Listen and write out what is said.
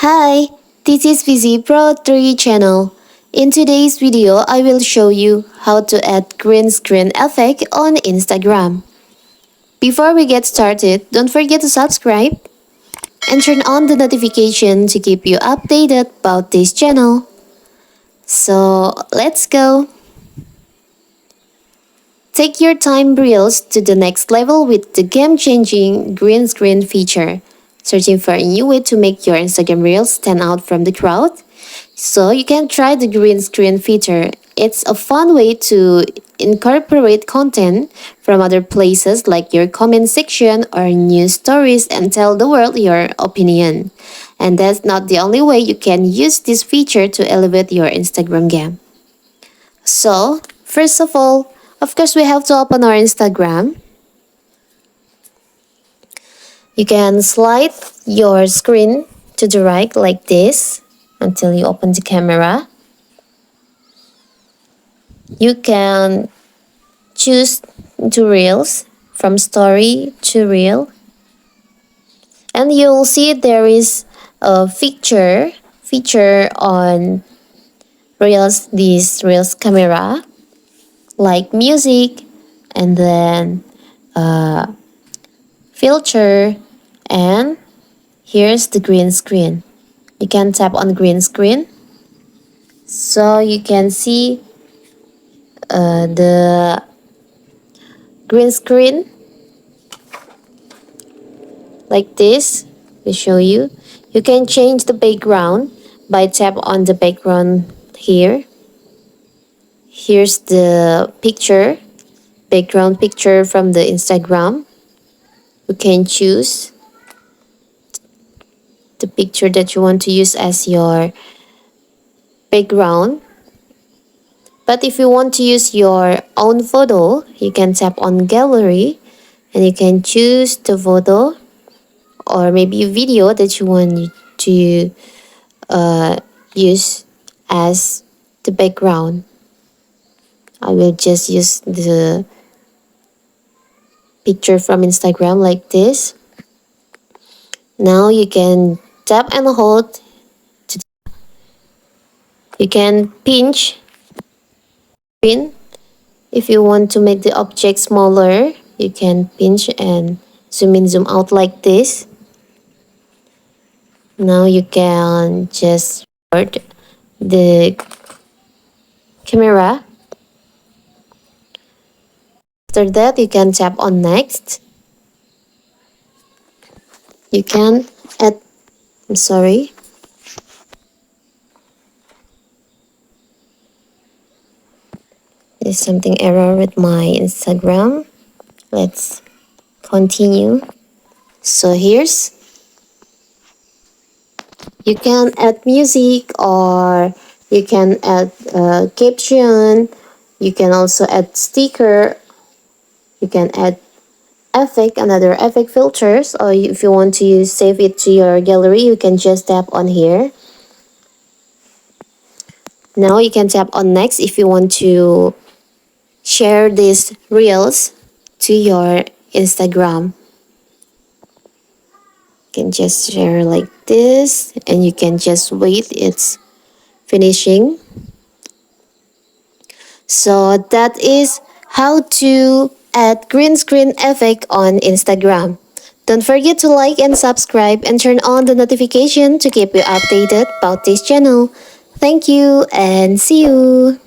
Hi, this is Vizi Pro 3 channel. In today's video, I will show you how to add green screen effect on Instagram. Before we get started, don't forget to subscribe and turn on the notification to keep you updated about this channel. So, let's go! Take your time reels to the next level with the game-changing green screen feature. Searching for a new way to make your Instagram reels stand out from the crowd? So you can try the green screen feature. It's a fun way to incorporate content from other places like your comment section or news stories and tell the world your opinion. And that's not the only way you can use this feature to elevate your Instagram game. So, first of all, of course, we have to open our Instagram. You can slide your screen to the right like this until you open the camera. You can choose to reels from story to reel. And you'll see there is a feature on reels, this reels camera, like music, and then filter, and here's the green screen. You can tap on green screen so you can see the green screen like this. We show you. You can change the background by tap on the background here. Here's the picture, background picture from the Instagram. You can choose the picture that you want to use as your background. But if you want to use your own photo, you can tap on gallery and you can choose the photo or maybe a video that you want to use as the background. I will just use the picture from Instagram like this. Now you can tap and hold. You can pinch. If you want to make the object smaller, you can pinch and zoom in, zoom out like this. Now you can just start the camera. After that, you can tap on next. You can add, I'm sorry. There's something error with my Instagram. Let's continue. So here's, you can add music or you can add caption. You can also add sticker. You can add effect, another effect filters, or if you want to save it to your gallery, you can just tap on here. Now you can tap on next if you want to share these reels to your Instagram. You can just share like this and you can just wait it's finishing. So that is how to add green screen effect on Instagram. Don't forget to like and subscribe and turn on the notification to keep you updated about this channel. Thank you and see you!